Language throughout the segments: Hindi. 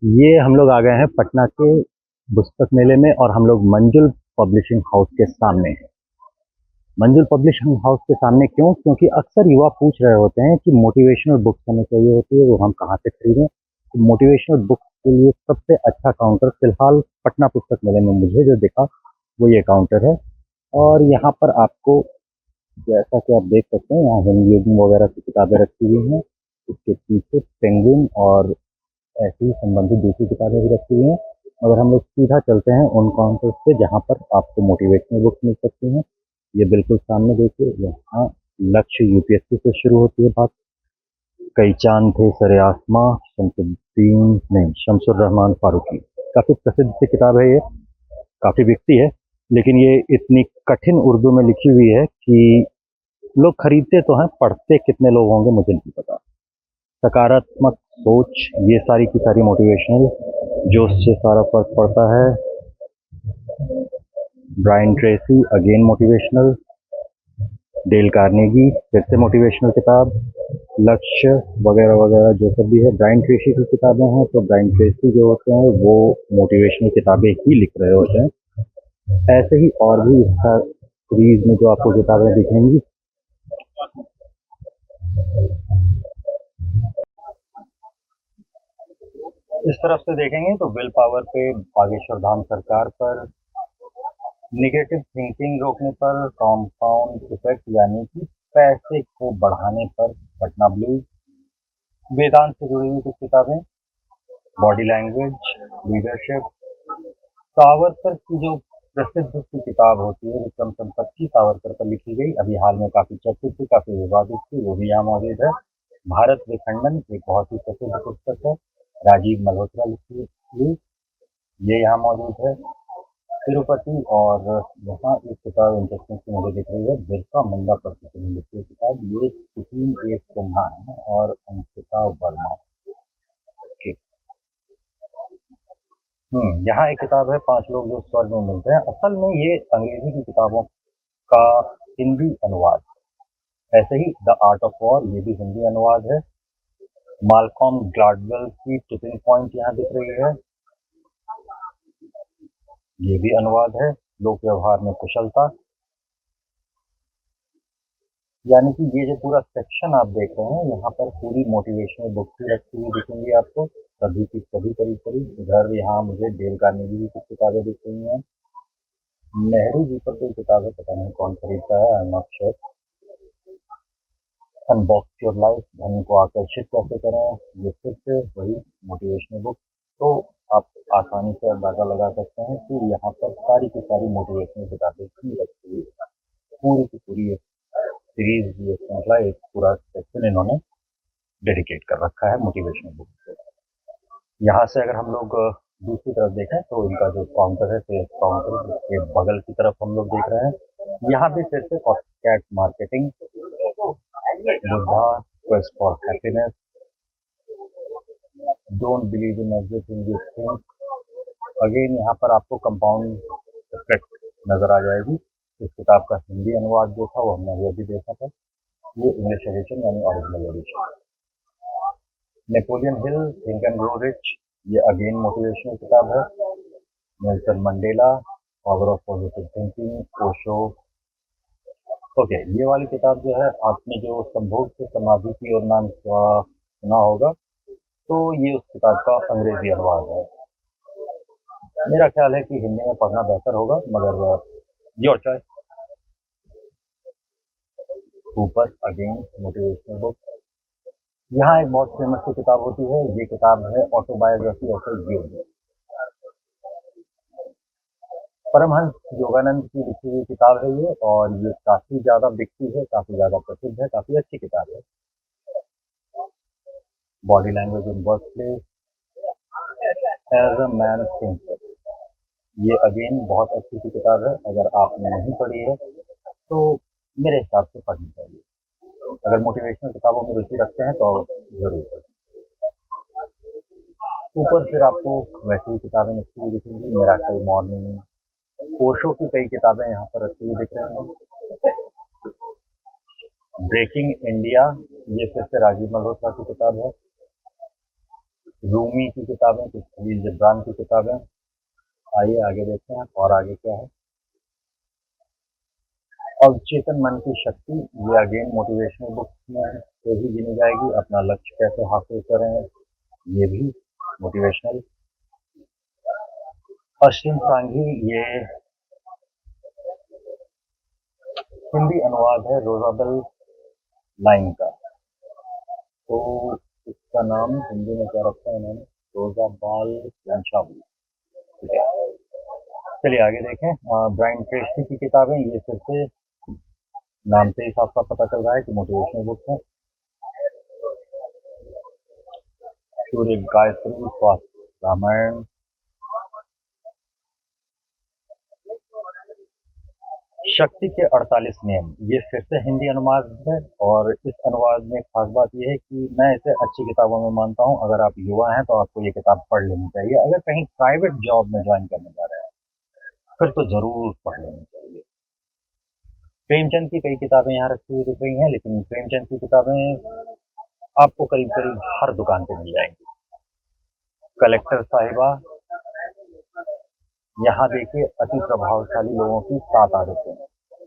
ये हम लोग आ गए हैं पटना के पुस्तक मेले में और हम लोग मंजुल पब्लिशिंग हाउस के सामने हैं। मंजुल पब्लिशिंग हाउस के सामने क्यों? क्योंकि अक्सर युवा पूछ रहे होते हैं कि मोटिवेशनल बुक्स हमें चाहिए होती है, वो हम कहाँ से खरीदें? तो मोटिवेशनल बुक्स के लिए सबसे अच्छा काउंटर फिलहाल पटना पुस्तक मेले में मुझे जो दिखा वो ये काउंटर है। और यहाँ पर आपको, जैसा कि आप देख सकते हैं, यहाँ हिंदुइज्म वगैरह की किताबें रखी हुई हैं। उसके पीछे पेंगुइन और ऐसी ही संबंधित दूसरी किताबें भी रखी हुई हैं। मगर हम लोग सीधा चलते हैं उन काउंटर्स पे जहाँ पर आपको मोटिवेशनल बुक्स मिल सकती हैं। ये बिल्कुल सामने देखिए, यहाँ लक्ष्य यूपीएससी से शुरू होती है बात। कई चांद थे सरे आसमां, शमसुद्दीन नहीं शमसुर रहमान फारूकी। काफी प्रसिद्ध सी किताब है ये, काफी बिकती है। लेकिन ये इतनी कठिन उर्दू में लिखी हुई है कि लोग खरीदते तो हैं, पढ़ते कितने लोग होंगे मुझे नहीं पता। सकारात्मक सोच, ये सारी की सारी मोटिवेशनल, जोश से सारा फर्क पड़ता है। Brian Tracy again motivational. Dale Carnegie फिर से मोटिवेशनल किताब। लक्ष्य वगैरह वगैरह जो सब भी है ब्रायन ट्रेसी की किताबें हैं। तो ब्रायन ट्रेसी जो होते हैं वो मोटिवेशनल किताबें ही लिख रहे होते हैं। ऐसे ही और भी इसका सीरीज में जो आपको किताबें दिखेंगी, इस तरफ से देखेंगे तो विल पावर पे बागेश्वर धाम सरकार पर, निगेटिव थिंकिंग रोकने पर, कंपाउंड इफेक्ट यानी कि पैसे को बढ़ाने पर पटना ब्लूज, वेदांत से जुड़ी हुई कुछ किताबें, बॉडी लैंग्वेज, लीडरशिप, सावरकर की जो प्रसिद्ध सी किताब होती है विक्रम संपत्ति, सावरकर पर लिखी गई, अभी हाल में काफी चर्चित थी, काफी विवादित थी, वो भी यहाँ मौजूद है। भारत विखंडन एक बहुत ही प्रसिद्ध पुस्तक है, राजीव मल्होत्रा लिखी हुई, ये यहाँ मौजूद है। तिरुपति और यहाँ एक किताब इंटरेस्टिंग सी मुझे दिख रही है, बिरसा मुंडा पर किसी ने लिखी है किताब, ये सुशील ए सिन्हा है और अंकिता वर्मा की। यहाँ एक किताब है, पांच लोग जो स्वर्ग में मिलते हैं। असल में ये अंग्रेजी की किताबों का हिंदी अनुवाद। ऐसे ही द आर्ट ऑफ वॉर, ये भी हिंदी अनुवाद है। मालकॉम ग्लाडवेल की टिपिंग पॉइंट यहाँ दिख रही है, ये भी अनुवाद है। लोक व्यवहार में कुशलता, यानी कि ये जो पूरा सेक्शन आप देख रहे हैं यहाँ पर पूरी मोटिवेशनल बुक्स ही रखी हुई दिखेंगी आपको, सभी की सभी करीब करीब। इधर यहाँ मुझे डेल कार्नेगी की कुछ किताबें दिख रही हैं। नेहरू जी पर कोई किताब है, पता नहीं कौन खरीदता है, I am not sure. Unbox your life, धन को आकर्षित कैसे करें, ये फिर से वही मोटिवेशनल बुक। तो आप आसानी से अंदाजा लगा सकते हैं कि यहाँ पर सारी की सारी मोटिवेशनल किताबें ही रखी हुई है। पूरी की पूरी एक सीरीज, ये श्रृंखला, एक पूरा सेक्शन इन्होंने डेडिकेट कर रखा है मोटिवेशनल बुक को। यहाँ से अगर हम लोग दूसरी तरफ देखें तो इनका जो काउंटर है, सेल्स काउंटर, उसके बगल की तरफ हम लोग देख रहे हैं। यहाँ भी फिर से copycat marketing, Buddha quest for happiness, don't believe in everything you think. Again यहाँ पर आपको कंपाउंड इफेक्ट नजर आ जाएगी। इस किताब का हिंदी अनुवाद जो था वो हमने अभी अभी देखा था, ये इंग्लिश एडिशन यानी original edition. Napoleon Hill, Think and Grow Rich, ये अगेन मोटिवेशनल किताब है। Nelson Mandela, Power of Positive Thinking, Osho. Okay, ये वाली किताब जो है, आपने जो संभोग से समाधि की ओर नाम सुना होगा, तो ये उस किताब का अंग्रेजी अनुवाद है। मेरा ख्याल है कि हिंदी में पढ़ना बेहतर होगा, मगर योर चॉइस। ऊपर अगेन मोटिवेशनल बुक। यहाँ एक बहुत फेमस सी किताब होती है, ये किताब है ऑटोबायोग्राफी ऑफ ए योग, परमहंस योगानंद की लिखी हुई किताब है ये, और ये काफी ज्यादा बिकती है, काफी ज्यादा प्रसिद्ध है, काफी अच्छी किताब है। Body language in work place, as a man thinks, ये अगेन बहुत अच्छी सी किताब है। अगर आपने नहीं पढ़ी है तो मेरे हिसाब से पढ़नी चाहिए। अगर मोटिवेशनल किताबों में रुचि रखते हैं तो जरूर पढ़ें। ऊपर फिर आपको वैसी ही किताबें लिखी हुई दिखेंगी, मेरा कई मॉर्निंग, ओशो की कई किताबें यहाँ पर रखी हुई दिख रही हैं। ब्रेकिंग इंडिया, ये फिर से राजीव मल्होत्रा की किताब है। रूमी की किताबें, कुछ खलील जिब्रान की किताबें। आइए आगे देखते हैं और आगे क्या है। अवचेतन मन की शक्ति, ये अगेन मोटिवेशनल बुक्स में से ही गिनी जाएगी। अपना लक्ष्य कैसे हासिल करें, ये भी मोटिवेशनल। अश्विन सांघी, ये हिंदी अनुवाद है रोजाबेल लाइन का। तो इसका नाम हिंदी में क्या रखा है इन्होंने, रोजाबाल वंशावली। ठीक है, चलिए आगे देखें। ब्रायन ट्रेसी की किताबें, ये फिर से नाम से ही साफ साफ पता चल रहा है कि मोटिवेशनल बुक्स हैं। सूर्य गायत्री, स्वास्थ्य रामायण। शक्ति के 48 नियम, ये फिर से हिंदी अनुवाद है। और इस अनुवाद में खास बात यह है कि मैं इसे अच्छी किताबों में मानता हूँ। अगर आप युवा हैं तो आपको ये किताब पढ़ लेनी चाहिए। अगर कहीं प्राइवेट जॉब में ज्वाइन करने जा रहे हैं फिर तो जरूर पढ़ लेनी चाहिए। प्रेमचंद की कई किताबें यहाँ रखी हुई दिख रही हैं, लेकिन प्रेमचंद की किताबें आपको करीब करीब हर दुकान पे मिल जाएंगी। कलेक्टर साहिबा, यहाँ देखिए अति प्रभावशाली लोगों की 7 आदतें।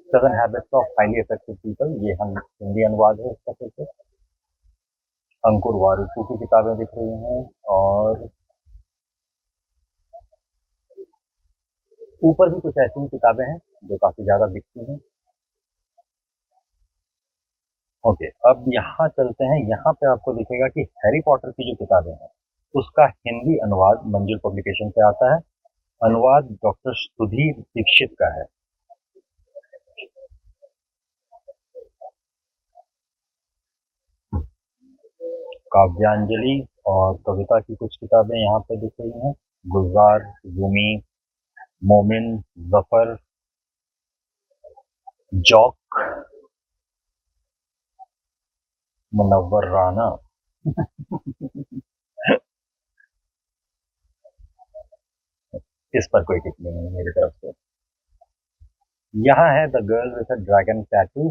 7 habits of highly effective people, ये हम हिंदी अनुवाद है इसका फिर से। अंकुर वारिसू की किताबें दिख रही हैं। और ऊपर भी कुछ ऐसी किताबें हैं जो काफी ज्यादा बिकती हैं। ओके, अब यहाँ चलते हैं। यहाँ पे आपको दिखेगा कि हैरी पॉटर की जो किताबें हैं उसका हिंदी अनुवाद मंजुल पब्लिकेशन से आता है। अनुवाद डॉक्टर सुधीर दीक्षित का है। काव्यांजलि और कविता की कुछ किताबें यहाँ पे दिख रही हैं। गुलजार, रूमी, मोमिन, जफर, जौक, मुनव्वर राना। इस पर कोई टिप्पणी नहीं मेरी तरफ से। यहाँ है the girl with a dragon tattoo.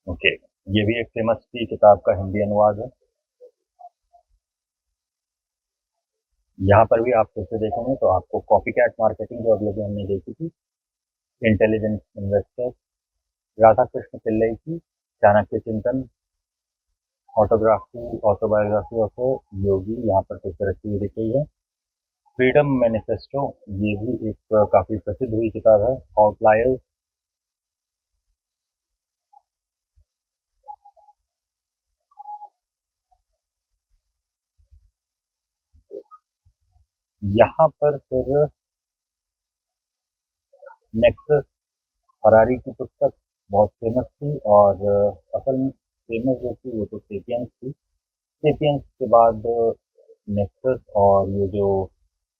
Okay, ये भी एक फेमस सी किताब का हिंदी अनुवाद है। यहाँ पर भी आप फिर से देखेंगे तो आपको कॉपी कैट मार्केटिंग जो अभी अभी हमने देखी थी, इंटेलिजेंट इन्वेस्टर, राधा कृष्ण पिल्लई की चाणक्य चिंतन, ऑटोबायोग्राफी ऑफ योगी, यहाँ पर फिर से रखी हुई दिख रही है। फ्रीडम मैनिफेस्टो, ये भी एक काफी प्रसिद्ध हुई किताब है। आउटलायर्स, यहाँ पर फिर नेक्सस, फरारी की पुस्तक बहुत फेमस थी। और असल में फेमस जो थी वो तो सेपियंस थी। सेपियंस के बाद नेक्सस और ये जो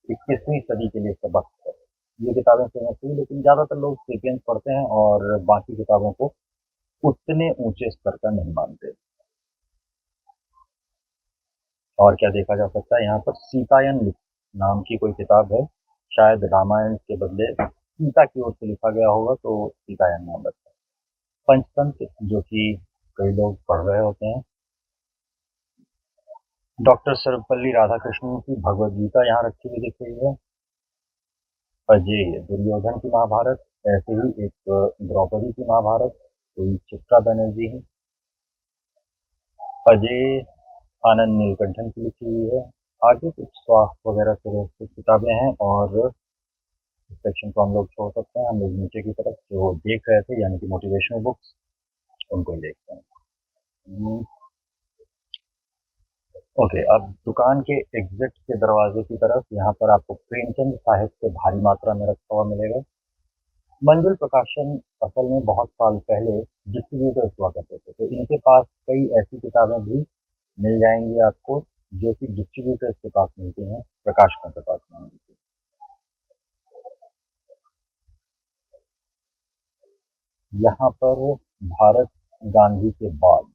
21वीं सदी के लिए सबक है, ये किताबें फेमस हुई। लेकिन ज्यादातर लोग सेपियंस पढ़ते हैं और बाकी किताबों को उतने ऊंचे स्तर का नहीं मानते। और क्या देखा जा सकता है यहाँ पर, सीतायन नाम की कोई किताब है। शायद रामायण के बदले सीता की ओर से लिखा गया होगा तो सीतायन नाम रखा है। पंचतंत्र, जो कि कई लोग पढ़ रहे होते हैं। डॉक्टर सर्वपल्ली राधाकृष्णन की भगवद गीता यहाँ रखी हुई दिख रही है। अजय, दुर्योधन की महाभारत। ऐसे ही एक द्रौपदी की महाभारत, कोई चित्रा बनर्जी है। अजय आनंद नीलकंठन की लिखी हुई है। आगे कुछ स्वास्थ्य वगैरह से रिलेटेड किताबें हैं और इस सेक्शन को हम लोग छोड़ सकते हैं। हम लोग नीचे की तरफ जो देख रहे थे यानी कि मोटिवेशनल बुक्स, उनको ही देखते हैं। ओके, अब दुकान के एग्जिट के दरवाजे की तरफ यहाँ पर आपको प्रेमचंद साहित्य भारी मात्रा में रखा हुआ मिलेगा। मंजुल प्रकाशन असल में बहुत साल पहले डिस्ट्रीब्यूटर्स हुआ करते थे, तो इनके पास कई ऐसी किताबें भी मिल जाएंगी आपको जो कि डिस्ट्रीब्यूटर्स के पास मिलती हैं, प्रकाशकों के पास नहीं मिलती। यहाँ पर भारत गांधी के बाद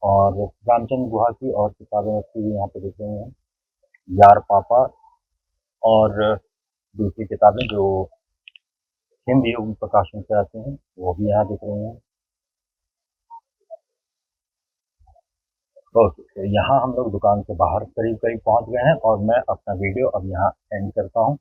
और रामचंद्र गुहा की और किताबें रखी हुई यहाँ पे दिख रही हैं। यार पापा और दूसरी किताबें जो हिंदी युग प्रकाशन से आती हैं वो भी यहाँ दिख रही हैं। ओके, तो यहाँ हम लोग दुकान से बाहर करीब करीब पहुँच गए हैं और मैं अपना वीडियो अब यहाँ एंड करता हूँ।